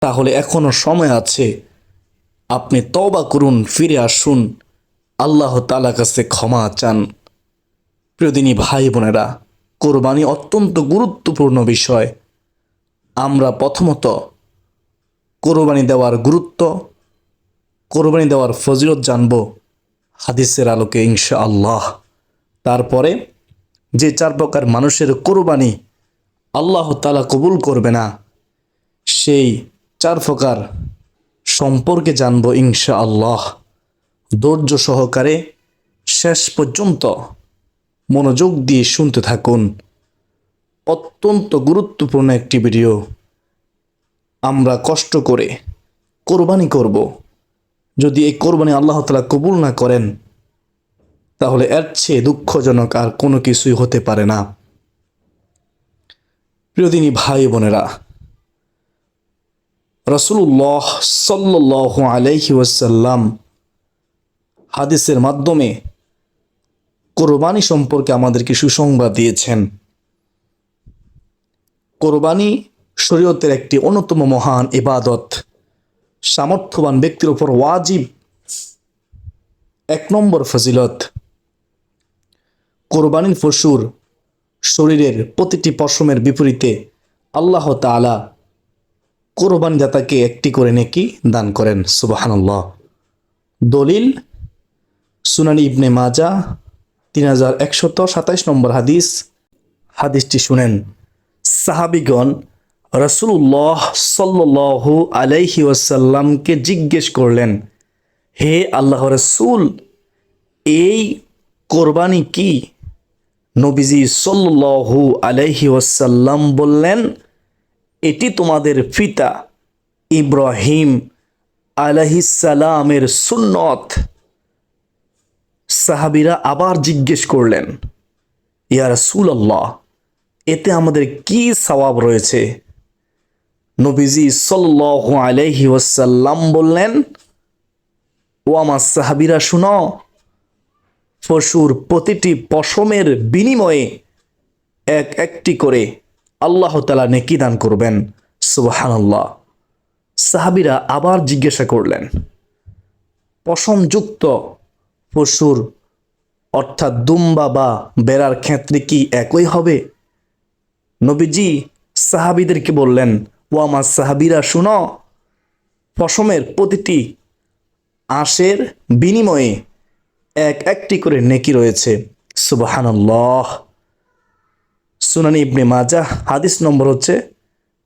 তাহলে এখনো সময় আছে। আপনি তওবা করুন, ফিরে আসুন, আল্লাহ তাআলার কাছে ক্ষমা চান। প্রিয়দিনী ভাই বোনেরা, কোরবানি অত্যন্ত গুরুত্বপূর্ণ বিষয়। আমরা প্রথমত কোরবানি দেওয়ার গুরুত্ব, কোরবানি দেওয়ার ফজিলত জানব হাদিসের আলোকে ইনশাআল্লাহ। তারপরে যে 4 প্রকার মানুষের কোরবানি আল্লাহ তাআলা কবুল করবে না, সেই 4 প্রকার সম্পর্কে জানব ইনশাআল্লাহ। ধৈর্য সহকারে শেষ পর্যন্ত মনোযোগ দিয়ে শুনতে থাকুন। অত্যন্ত গুরুত্বপূর্ণ একটি ভিডিও। আমরা কষ্ট করে কোরবানি করব, যদি এই কোরবানি আল্লাহ তাআলা কবুল না করেন, তাহলে এর চেয়ে দুঃখজনক আর কোনো কিছুই হতে পারে না। প্রিয়দিনী ভাই বোনেরা, রাসূলুল্লাহ সাল্লাল্লাহু আলাইহি ওয়াসাল্লাম হাদিসের মাধ্যমে কোরবানি সম্পর্কে আমাদেরকে সুসংবাদ দিয়েছেন। কোরবানি শরীয়তের একটি অন্যতম মহান ইবাদত। সামর্থ্যবান ব্যক্তির উপর ওয়াজিব। 1 নম্বর ফজিলত, কোরবানির পশুর শরীরের প্রতিটি পশমের বিপরীতে আল্লাহ তাআলা কোরবানদাতাকে একটি করে নেকি দান করেন। সুবহানাল্লাহ। দলিল সুনান ইবনে মাজাহ 3127 নম্বর হাদিস। হাদিসটি শুনেন। সাহাবীগণ রাসূলুল্লাহ সাল্লাল্লাহু আলাইহি ওয়াসাল্লামকে জিজ্ঞেস করলেন, হে আল্লাহর রাসূল, এই কোরবানি কি? নবীজি সাল্লাল্লাহু আলাইহি ওয়াসাল্লাম বললেন, এটি তোমাদের পিতা ইব্রাহিম আলাইহিস সালামের সুন্নত। সাহাবীরা আবার জিজ্ঞেস করলেন, ইয়া রাসূলুল্লাহ, এতে আমাদের কি সওয়াব রয়েছে? নবীজি সাল্লাল্লাহু আলাইহি ওয়াসাল্লাম বললেন, ও আমার সাহাবীরা শুনো, পশুর প্রতিটি পশমের বিনিময়ে একটি করে আল্লাহ তাআলা নেকি দান করবেন। সুবহানাল্লাহ। সাহাবীরা আবার জিজ্ঞাসা করলেন, পশমযুক্ত পশুর অর্থাৎ দুম্বা বা বেড়ার ক্ষেত্রে কি একই হবে? নবীজি সাহাবীদেরকে বললেন, ও আমার সাহাবীরা শুনো, পশমের প্রতিটি আঁশের বিনিময়ে একটি করে নেকি রয়েছে। সুবহানাল্লাহ। সুনান ইবনে মাজাহ হাদিস নম্বর হচ্ছে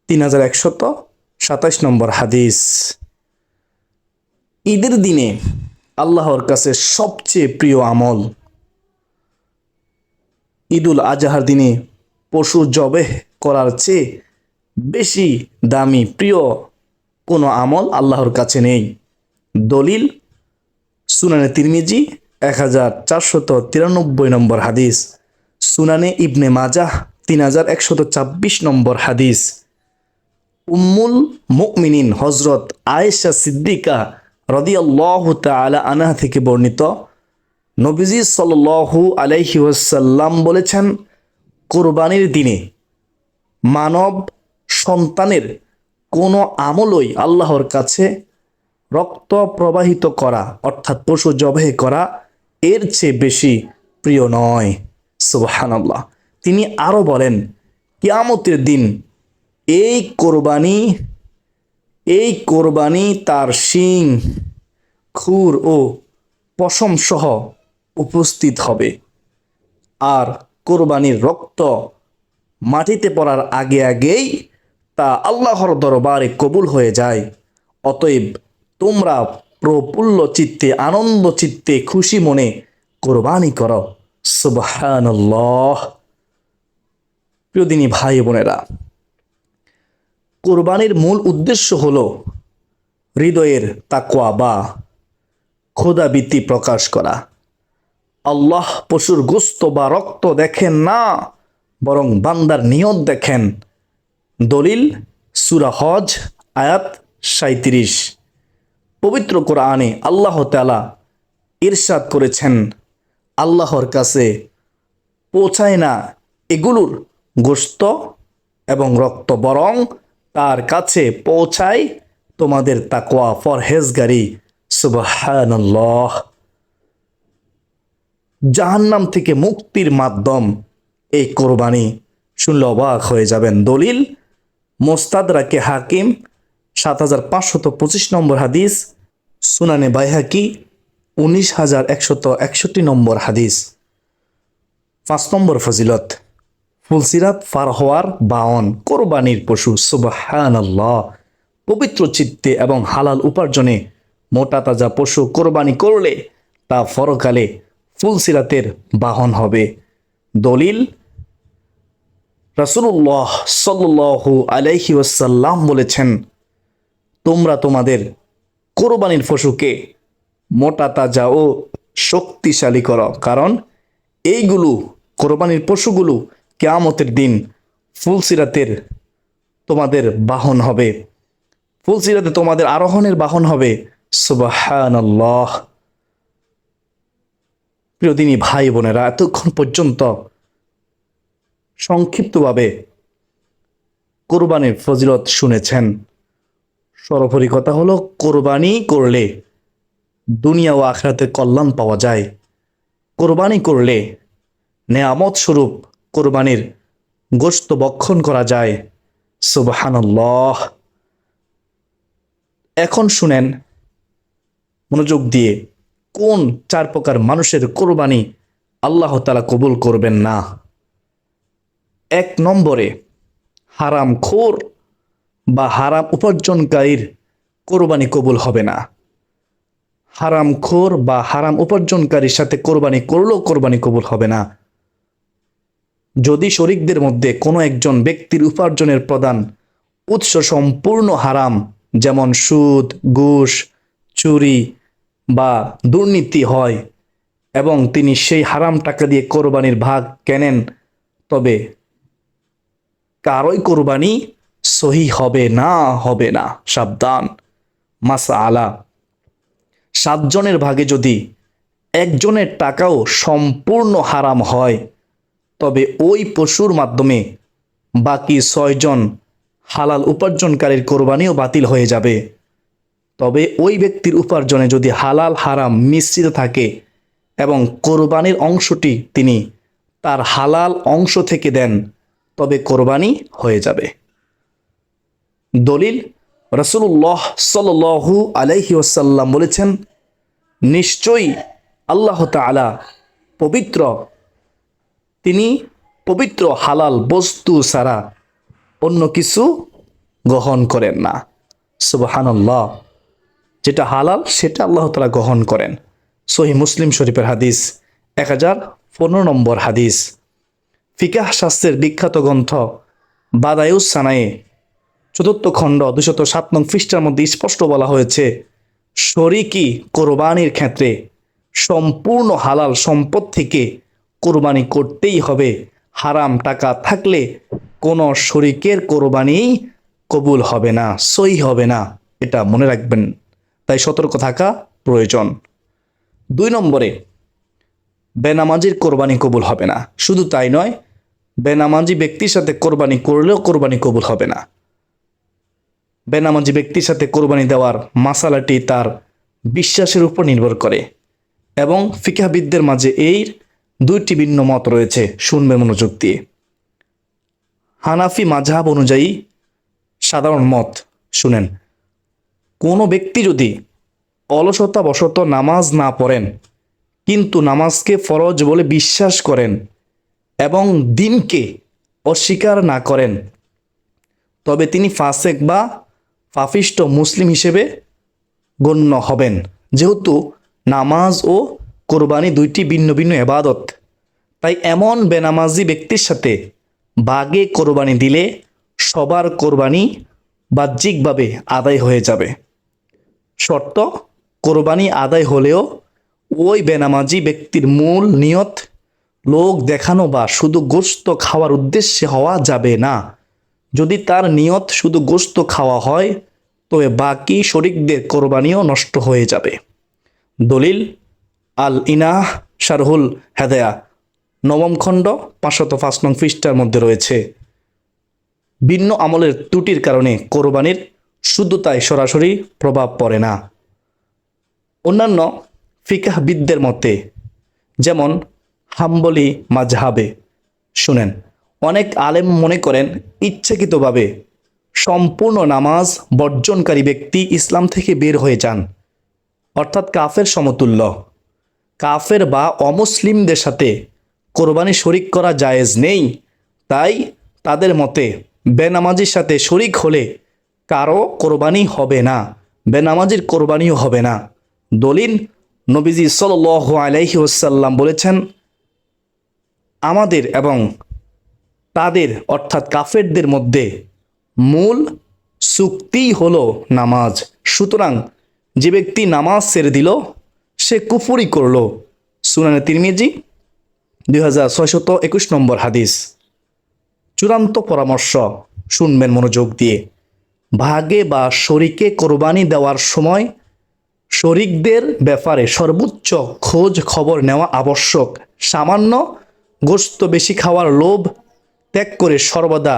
3127 নম্বর হাদিস। ঈদের দিনে আল্লাহর কাছে সবচেয়ে প্রিয় আমল, ঈদুল আজহার দিনে পশু জবেহ করার চেয়ে বেশি দামি প্রিয় কোনো আমল আল্লাহর কাছে নেই। দলিল সুনানে তিরমিজি 1493 নম্বর হাদিস, সুনানে ইবনে মাজাহ 3126 নম্বর হাদিস। উম্মুল মুমিনিন হযরত আয়েশা সিদ্দিকা রাদিয়াল্লাহু তাআলা আনহা থেকে বর্ণিত, নবীজি সাল্লাল্লাহু আলাইহি ওয়াসাল্লাম বলেছেন, কোরবানির দিনে মানব সন্তানের কোনো আমলই আল্লাহর কাছে রক্ত প্রবাহিত করা অর্থাৎ পশু জবাই করা এর চেয়ে বেশি প্রিয় নয়। সুবহানাল্লাহ। তিনি আরো বলেন, কিয়ামতের দিন এই কোরবানি তার শিং, খুর ও পশম সহ উপস্থিত হবে, আর কোরবানির রক্ত মাটিতে পড়ার আগেই তা আল্লাহর দরবারে কবুল হয়ে যায়। অতএব তোমরা প্রফুল্ল চিত্তে, আনন্দ চিত্তে, খুশি মনে কোরবানি করো। সুবহানাল্লাহ। প্রিয়দিনী ভাই বোনেরা, কোরবানির মূল উদ্দেশ্য হলো হৃদয়ের তাকওয়া বা খোদাভীতি প্রকাশ করা। আল্লাহ পশুর গোশত বা রক্ত দেখেন না, বরং বান্দার নিয়ত দেখেন। দলিল সূরা হজ আয়াত 37। পবিত্র কোরআনে আল্লাহ তাআলা ইরশাদ করেছেন, আল্লাহর কাছে পৌঁছায় না এগুলোর গোশত এবং রক্ত, বরং তার কাছে পৌঁছায় তোমাদের তাকওয়া পরহেজগারি। সুবহানাল্লাহ। জাহান্নাম থেকে মুক্তির মাধ্যম এই কোরবানি। শুনলে অবাক হয়ে যাবেন। দলিল মোস্তাদরাকে হাকিম 7525 নম্বর হাদিস, সুনানে বাইহাকি 19161 নম্বর হাদিস। 5 নম্বর ফজিলত, ফুলসিরাত পার হওয়ার বাওন কোরবানির পশু। সুবহানাল্লাহ। পবিত্র চিত্তে এবং হালাল উপার্জনে মোটা তাজা পশু কোরবানি করলে তা পরকালে ফুলসিরাতের বাহন হবে। দলিল রাসূলুল্লাহ সাল্লাল্লাহু আলাইহি ওয়াসাল্লাম বলেছেন, তোমরা তোমাদের কোরবানির পশুকে মোটা তাজা ও শক্তিশালী করো, কারণ এইগুলো কোরবানির পশুগুলো কিয়ামতের দিন ফুলসিরাতের তোমাদের বাহন হবে, ফুলসিরাতে তোমাদের আরোহণের বাহন হবে। সুবহানাল্লাহ। প্রিয় দিনী ভাই বোনেরা, এতক্ষণ পর্যন্ত সংক্ষিপ্তভাবে কোরবানির ফজিলত শুনেছেন। সর্বোপরি কথা হলো, কোরবানি করলে দুনিয়া ও আখিরাতে কল্যাণ পাওয়া যায়। কোরবানি করলে নেয়ামত স্বরূপ কোরবানির গোশত ভক্ষণ করা যায়। সুবহানাল্লাহ। এখন শুনেন মনোযোগ দিয়ে, কোন 4 প্রকার মানুষের কোরবানি আল্লাহ তাআলা কবুল করবেন না। 1 নম্বরে, হারামখোর বা হারাম উপার্জনকারীর কোরবানি কবুল হবে না। হারামখোর বা হারাম উপার্জনকারীর সাথে কোরবানি করলেও কোরবানি কবুল হবে না। যদি শরীকদের মধ্যে কোনো একজন ব্যক্তির উপার্জনের প্রধান উৎস সম্পূর্ণ হারাম, যেমন সুদ, ঘুষ, চুরি বা দুর্নীতি হয়, এবং তিনি সেই হারাম টাকা দিয়ে কোরবানির ভাগ কেনেন, তবে কারোই কোরবানি সহি হবে না। সাবধান। মাসআলা, 7 জনের ভাগে যদি একজনের টাকাও সম্পূর্ণ হারাম হয়, তবে ওই পশুর মাধ্যমে বাকি 6 জন হালাল উপার্জনকারীর কোরবানিও বাতিল হয়ে যাবে। তবে ওই ব্যক্তির উপার্জনে যদি হালাল হারাম মিশ্রিত থাকে এবং কোরবানির অংশটি তিনি তার হালাল অংশ থেকে দেন, তবে কোরবানি হয়ে যাবে। দলিল রাসূলুল্লাহ সাল্লাল্লাহু আলাইহি ওয়াসাল্লাম বলেছেন, নিশ্চয়ই আল্লাহ তাআলা পবিত্র, তিনি পবিত্র হালাল বস্তু ছাড়া অন্য কিছু গ্রহণ করেন না। সুবহানাল্লাহ। যেটা হালাল সেটা আল্লাহ তাআলা গ্রহণ করেন। সহিহ মুসলিম শরীফের হাদিস, 1015 নম্বর হাদিস। ফিকাহ শাস্ত্রের বিখ্যাত গ্রন্থ বাদায়ুস সানায়ে 4th খণ্ড 207 নং পৃষ্ঠার মধ্যে স্পষ্ট বলা হয়েছে, শরীকি কোরবানির ক্ষেত্রে সম্পূর্ণ হালাল সম্পদ থেকে কোরবানি করতেই হবে। হারাম টাকা থাকলে কোনো শরীকের কোরবানি কবুল হবে না, সহি হবে না। এটা মনে রাখবেন, তাই সতর্ক থাকা প্রয়োজন। 2 নম্বরে, বেনামাজির কোরবানি কবুল হবে না। শুধু তাই নয়, বেনামাজি ব্যক্তির সাথে কোরবানি করলেও কোরবানি কবুল হবে না। বেনামাজি ব্যক্তির সাথে কোরবানি দেওয়ার মাসালাটি তার বিশ্বাসের উপর নির্ভর করে, এবং ফিকহবিদদের মাঝে এই 2টি ভিন্ন মত রয়েছে। শুনবে মনোযোগ দিয়ে। হানাফি মাযহাব অনুযায়ী সাধারণ মত শুনেন, কোনো ব্যক্তি যদি অলসতাবশত নামাজ না পড়েন, কিন্তু নামাজকে ফরজ বলে বিশ্বাস করেন এবং দিনকে অস্বীকার না করেন, তবে তিনি ফাসেক বা পাপিষ্ট মুসলিম হিসেবে গণ্য হবেন। যেহেতু নামাজ ও কোরবানি 2টি ভিন্ন ভিন্ন ইবাদত, তাই এমন বেনামাজি ব্যক্তির সাথে বাগে কোরবানি দিলে সবার কোরবানি বাহ্যিকভাবে আদায় হয়ে যাবে। শর্ত, কোরবানি আদায় হলেও ওই বেনামাজি ব্যক্তির মূল নিয়ত লোক দেখানো বা শুধু গোশত খাওয়ার উদ্দেশ্যে হওয়া যাবে না। যদি তার নিয়ত শুধু গোশত খাওয়া হয়, তবে বাকি শরীকদের কোরবানিও নষ্ট হয়ে যাবে। দলিল আল ইনাহ শারহুল হেদায়া 9ম খণ্ড 505 নং পৃষ্ঠার মধ্যে রয়েছে। ভিন্ন আমলের ত্রুটির কারণে কোরবানির শুদ্ধতায় সরাসরি প্রভাব পড়ে না। অন্যান্য ফিকাহবিদদের মতে, যেমন হাম্বলি মাযহাবে, শুনেন, অনেক আলেম মনে করেন ইচ্ছাকৃতভাবে সম্পূর্ণ নামাজ বর্জনকারী ব্যক্তি ইসলাম থেকে বের হয়ে যান, অর্থাৎ কাফের সমতুল্য। কাফের বা অমুসলিমদের সাথে কোরবানি শরিক করা জায়েজ নেই। তাই তাদের মতে বেনামাজির সাথে শরিক হলে কারো কোরবানি হবে না, বেনামাজির কোরবানিও হবে না। দলিল, নবীজি সাল্লাল্লাহু আলাইহি ওয়াসাল্লাম বলেছেন, আমাদের এবং তাদের অর্থাৎ কাফেরদের মধ্যে মূল চুক্তিই হলো নামাজ। সুতরাং যে ব্যক্তি নামাজ ছেড়ে দিল সে কুফরি করল। সুনানে তিরমিজি 2621 নম্বর হাদিস। চূড়ান্ত পরামর্শ, শুনবেন মনোযোগ দিয়ে। ভাগে বা শরিকে কোরবানি দেওয়ার সময় শরিকদের ব্যাপারে সর্বোচ্চ খোঁজ খবর নেওয়া আবশ্যক। সামান্য গোশত বেশি খাওয়ার লোভ ত্যাগ করে সর্বদা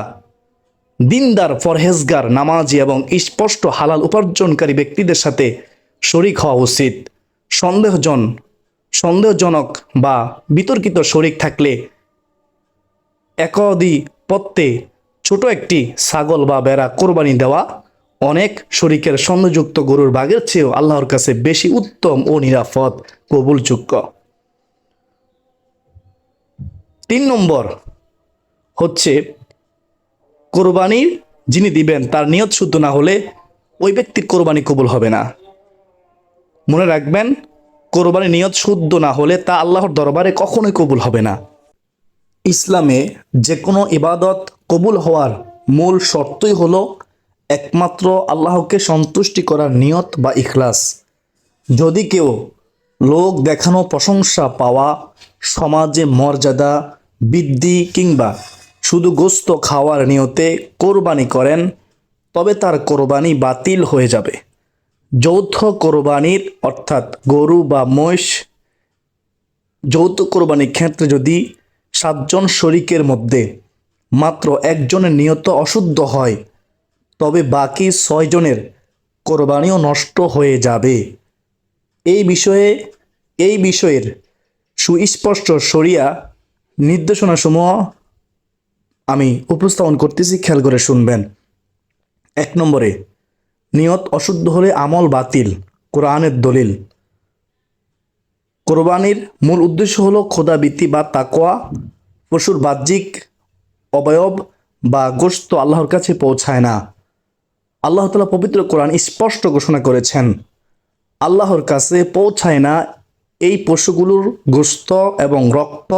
দিনদার, পরহেজগার, নামাজি এবং স্পষ্ট হালাল উপার্জনকারী ব্যক্তিদের সাথে শরিক হওয়া উচিত। সন্দেহজনক বা বিতর্কিত শরিক থাকলে একদিপত্তে ছোট একটি ছাগল বা ভেড়া কোরবানি দেওয়া অনেক শরিকের সন্দেহযুক্ত গরুর ভাগের চেয়েও আল্লাহর কাছে বেশি উত্তম ও নিরাপদ, কবুলযোগ্য। 3 নম্বর হচ্ছে, কোরবানির যিনি দিবেন তার নিয়ত শুদ্ধ না হলে ওই ব্যক্তির কোরবানি কবুল হবে না। মনে রাখবেন, কোরবানির নিয়ত শুদ্ধ না হলে তা আল্লাহর দরবারে কখনোই কবুল হবে না। ইসলামে যে কোনো ইবাদত কবুল হওয়ার মূল শর্তই হলো একমাত্র আল্লাহকে সন্তুষ্টি করার নিয়ত বা ইখলাস। যদি কেউ লোক দেখানো, প্রশংসা পাওয়া, সমাজে মর্যাদা বৃদ্ধি কিংবা শুধু গোশত খাওয়ার নিয়তে কোরবানি করেন, তবে তার কোরবানি বাতিল হয়ে যাবে। যৌথ কোরবানির অর্থাৎ গরু বা মহিষ, যৌথ কোরবানির ক্ষেত্রে যদি 7 জন শরিকের মধ্যে মাত্র একজনের নিয়ত অশুদ্ধ হয়, তবে বাকি 6 জনের কোরবানিও নষ্ট হয়ে যাবে। এই বিষয়ের সুস্পষ্ট শরিয়া নির্দেশনাসমূহ আমি উপস্থাপন করতেছি, খেয়াল করে শুনবেন। 1 নম্বরে, নিয়ত অশুদ্ধ হলে আমল বাতিল। কোরআনের দলিল, কোরবানির মূল উদ্দেশ্য হলো খোদাভীতি বা তাকওয়া। পশুর বাহ্যিক অবয়ব বা গোশত আল্লাহর কাছে পৌঁছায় না। আল্লাহ তাআলা পবিত্র কোরআন স্পষ্ট ঘোষণা করেছেন, আল্লাহর কাছে পৌঁছায় না এই পশুগুলোর গোশত এবং রক্ত,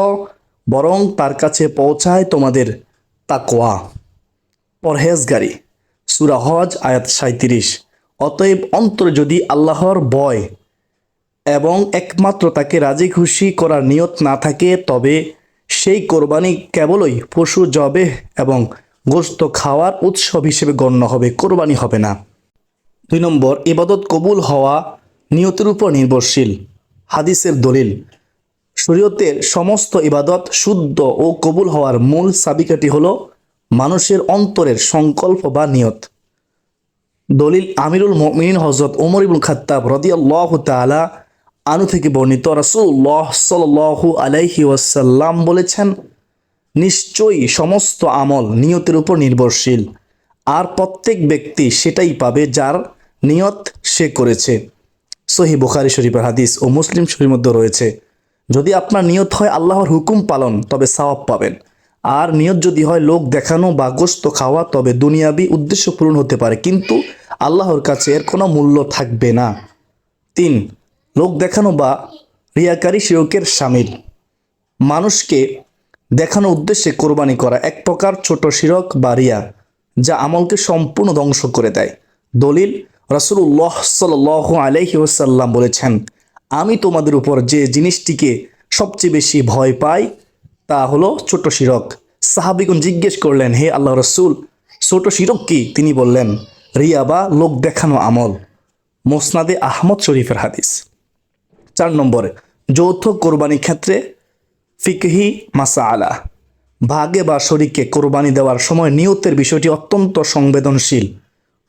বরং তার কাছে পৌঁছায় তোমাদের তাকওয়া, পরহেজগারি। সূরা হজ আয়াত 37। অতএব অন্তরে যদি আল্লাহর ভয় এবং একমাত্র তাকে রাজি খুশি করার নিয়ত না থাকে, তবে সেই কোরবানি কেবলই পশু জবেহ এবং গোশত খাওয়ার উৎসব হিসেবে গণ্য হবে, কোরবানি হবে না। 2 নম্বর, ইবাদত কবুল হওয়া নিয়তের উপর নির্ভরশীল। হাদিসের দলিল, শরীয়তের সমস্ত ইবাদত শুদ্ধ ও কবুল হওয়ার মূল চাবিকাঠি হলো মানুষের অন্তরের সংকল্প বা নিয়ত। দলিল, আমিরুল মুমিনিন হযরত ওমর ইবনে খাত্তাব রাদিয়াল্লাহু তাআলা আনহু থেকে বর্ণিত, রাসূলুল্লাহ সাল্লাল্লাহু আলাইহি ওয়াসাল্লাম বলেছেন, নিশ্চয়ই সমস্ত আমল নিয়তের উপর নির্ভরশীল, আর প্রত্যেক ব্যক্তি সেটাই পাবে যার নিয়ত সে করেছে। সহিহ বুখারী শরীফের হাদিস ও মুসলিম শরীফের মধ্যে রয়েছে। যদি আপনার নিয়ত হয় আল্লাহর হুকুম পালন, তবে সওয়াব পাবেন। আর নিয়ত যদি হয় লোক দেখানো বা গোশত খাওয়া, তবে দুনিয়াবি উদ্দেশ্য পূরণ হতে পারে, কিন্তু আল্লাহর কাছে এর কোনো মূল্য থাকবে না। 3, লোক দেখানো বা রিয়াকারী শিরকের শামিল। মানুষকে দেখানোর উদ্দেশ্যে কোরবানি করা এক প্রকার ছোট শিরক বা রিয়া, যা আমলকে সম্পূর্ণ ধ্বংস করে দেয়। দলিল, রাসূলুল্লাহ সাল্লাল্লাহু আলাইহি ওয়াসাল্লাম বলেছেন, আমি তোমাদের উপর যে জিনিসটিকে সবচেয়ে বেশি ভয় পাই তা হলো ছোট শিরক। সাহাবীগণ জিজ্ঞেস করলেন, হে আল্লাহ রাসূল, ছোট শিরক কি? তিনি বললেন, রিয়া বা লোক দেখানো আমল। মুসনাদে আহমদ শরীফের হাদিস। 4 নম্বরে, যৌথ কোরবানির ক্ষেত্রে ফিকহি মাসাআলা। ভাগে বা শরিকে কোরবানি দেওয়ার সময় নিয়তের বিষয়টি অত্যন্ত সংবেদনশীল।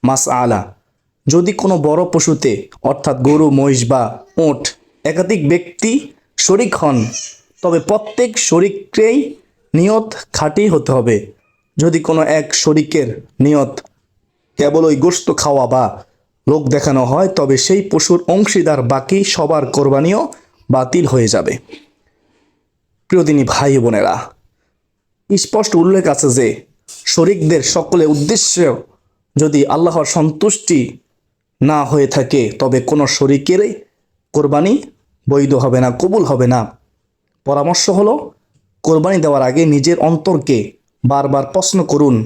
মাসআলা, যদি কোনো বড় পশুতে অর্থাৎ গরু, মহিষ বা উট একাধিক ব্যক্তি শরিক হন, তবে প্রত্যেক শরিককেই নিয়ত খাঁটি হতে হবে। যদি কোনো এক শরিকের নিয়ত কেবল ওই গোশত খাওয়া বা লোক দেখানো হয়, তবে সেই পশুর অংশীদার বাকি সবার কোরবানিও বাতিল হয়ে যাবে। প্রিয়দিনী ভাই বোনেরা, স্পষ্ট উল্লেখ আছে যে শরিকদের সকলের উদ্দেশ্য যদি আল্লাহর সন্তুষ্টি না হয়ে থাকে, তবে কোনো শরিকেরই কোরবানি বৈধ হবে না, কবুল হবে না। পরামর্শ হলো, কোরবানি দেওয়ার আগে নিজের অন্তরকে বারবার প্রশ্ন করুন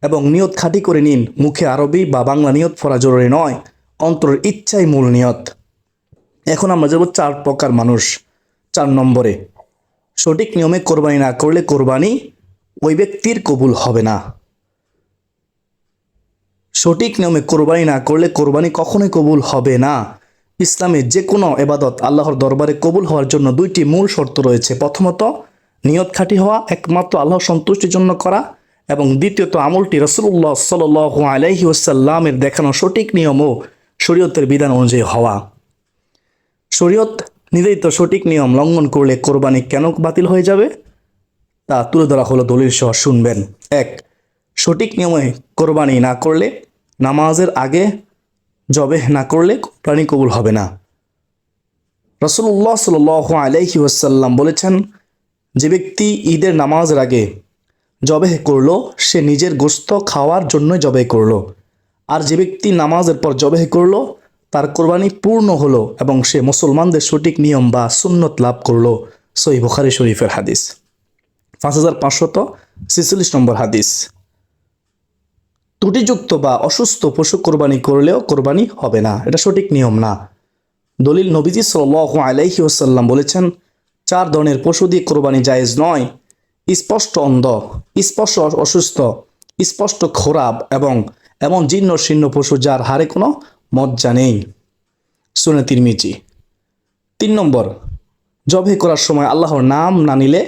এবং নিয়ত খাঁটি করে নিন। মুখে আরবি বা বাংলা নিয়ত পড়া জরুরি নয়, অন্তরের ইচ্ছাই মূল নিয়ত। এখন আমরা যাব 4 প্রকার মানুষ। 4 নম্বরে, সঠিক নিয়মে কোরবানি না করলে কোরবানি ওই ব্যক্তির কবুল হবে না। সঠিক নিয়মে কোরবানি না করলে কোরবানি কখনোই কবুল হবে না। ইসলামে যে কোনো ইবাদত আল্লাহর দরবারে কবুল হওয়ার জন্য 2টি মূল শর্ত রয়েছে। প্রথমত, নিয়ত খাঁটি হওয়া, একমাত্র আল্লাহর সন্তুষ্টির জন্য করা, এবং দ্বিতীয়ত, আমলটি রাসূলুল্লাহ সাল্লাল্লাহু আলাইহি ওয়াসাল্লামের দেখানো সঠিক নিয়ম ও শরীয়তের বিধান অনুযায়ী হওয়া। শরীয়ত নির্ধারিত সঠিক নিয়ম লঙ্ঘন করলে কোরবানি কেন বাতিল হয়ে যাবে তা তুলে ধরা হলো দলিল সহ, শুনবেন। 1, সঠিক নিয়মে কোরবানি না করলে, নামাজের আগে জবেহ না করলে কোরবানি কবুল হবে না। রাসূলুল্লাহ সাল্লাল্লাহু আলাইহি ওয়াসাল্লাম বলেছেন, যে ব্যক্তি ঈদের নামাজের আগে জবেহ করলো, সে নিজের গোশত খাওয়ার জন্য জবেহ করলো। আর যে ব্যক্তি নামাজের পর জবেহ করলো, তার কোরবানি পূর্ণ হলো এবং সে মুসলমানদের সঠিক নিয়ম বা সুন্নত লাভ করলো। সহিহ বুখারী শরীফের হাদিস, 5546 নম্বর হাদিস। ত্রুটিযুক্ত বা অসুস্থ পশু কোরবানি করলেও কোরবানি হবে না, এটা সঠিক নিয়ম না। দলিল, নবীজি সাল্লাল্লাহু আলাইহি ওয়াসাল্লাম বলেছেন, 4 ধরনের পশু দিয়ে কোরবানি জায়েজ নয়: স্পষ্ট অন্ধ, স্পষ্ট অসুস্থ, স্পষ্ট খোরাব এবং এমন জীর্ণ শীর্ণ পশু যার হাড়ে কোনো মজ্জা নেই। সুনে তিরমিজি। 3 নম্বর, জবে করার সময় আল্লাহর নাম না নিলে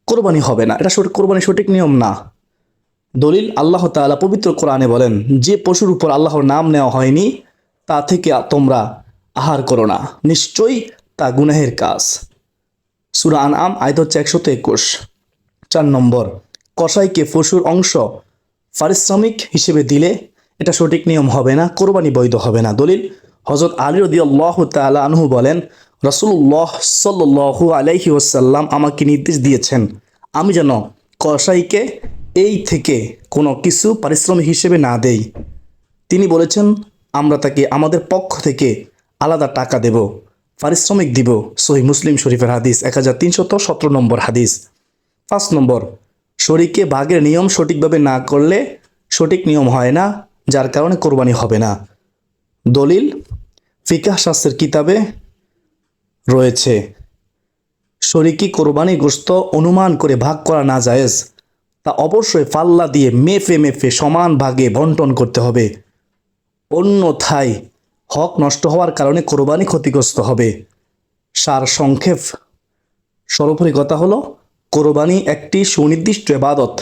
কোরবানি হবে না, এটা কোরবানি সঠিক নিয়ম না। দলিল, আল্লাহ তাআলা পবিত্র কোরআনে বলেন, যে পশুর উপর আল্লাহর নাম নেওয়া হয়নি তা থেকে তোমরা আহার করো না, নিশ্চয়ই তা গুনাহের কাজ। সূরা আনআম আয়াত 121। 4 নম্বর, কসাইকে পশুর অংশ পারিশ্রমিক হিসেবে দিলে এটা সঠিক নিয়ম হবে না, কোরবানি বৈধ হবে না। দলিল, হযরত আলী রাদিয়াল্লাহু তাআলা আনহু বলেন, রাসূলুল্লাহ সাল্লাল্লাহু আলাইহি ওয়াসাল্লাম আমাকে নির্দেশ দিয়েছেন আমি যেন কসাইকে এই থেকে কোনো কিছু পারিশ্রমিক হিসেবে না দেই। তিনি বলেছেন, আমরা তাকে আমাদের পক্ষ থেকে আলাদা টাকা দেব, পারিশ্রমিক দিব। সহিহ মুসলিম শরীফের হাদিস, 1317 নম্বর হাদিস। 5 নম্বর, শরীকে ভাগের নিয়ম সঠিকভাবে না করলে সঠিক নিয়ম হয় না, যার কারণে কোরবানি হবে না। দলিল, ফিকহ শাস্ত্রের কিতাবে রয়েছে, শরীকি কোরবানি গোশত অনুমান করে ভাগ করা না জায়েজ, তা অবশ্যই পাল্লা দিয়ে মেপে মেপে সমান ভাগে বন্টন করতে হবে, অন্যথায় হক নষ্ট হওয়ার কারণে কোরবানি ক্ষতিগ্রস্ত হবে। সার সংক্ষেপ, সর্বোপরি কথা হলো, কোরবানি একটি সুনির্দিষ্ট ইবাদত,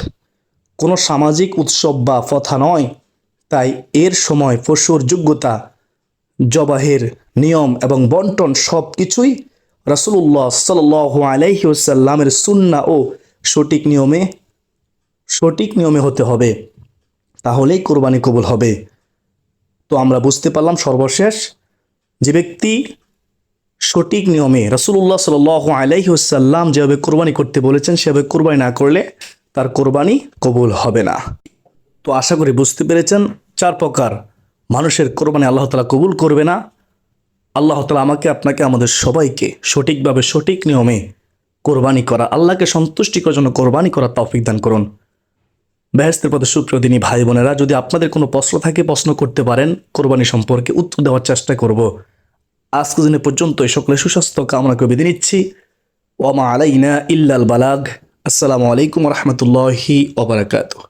কোনো সামাজিক উৎসব বা প্রথা নয়। তাই এর সময় পশুর যোগ্যতা, জবাহের নিয়ম এবং বন্টন সব কিছুই রাসূলুল্লাহ সাল্লাল্লাহু আলাইহি ওয়াসাল্লামের সুন্নাহ ও সঠিক নিয়মে হতে হবে, তাহলেই কোরবানি কবুল হবে। তো আমরা বুঝতে পারলাম সর্বশেষ, যে ব্যক্তি সঠিক নিয়মে রাসূলুল্লাহ সাল্লাল্লাহু আলাইহি ওয়াসাল্লাম যেভাবে কোরবানি করতে বলেছেন সেভাবে কোরবানি না করলে তার কোরবানি কবুল হবে না। তো আশা করি বুঝতে পেরেছেন, 4 প্রকার মানুষের কোরবানি আল্লাহ তাআলা কবুল করবে না। আল্লাহ তাআলা আমাকে, আপনাকে, আমাদের সবাইকে সঠিকভাবে সঠিক নিয়মে কোরবানি করা, আল্লাহকে সন্তুষ্টিকর জন্য কোরবানি করার তৌফিক দান করুন। বেহেশতের পথে সুপ্রিয় দিনী ভাই বোনেরা, যদি আপনাদের কোনো প্রশ্ন থাকে প্রশ্ন করতে পারেন, কোরবানি সম্পর্কে উত্তর দেওয়ার চেষ্টা করব। আজকে দিনে পর্যন্ত সকলে সুস্বাস্থ্য কামনা করে বিদায় নিচ্ছি। ওয়া মা আলাইনা ইল্লাল বালাগ। আসসালামু আলাইকুম ওয়া রাহমাতুল্লাহি ওয়া বারাকাতুহু।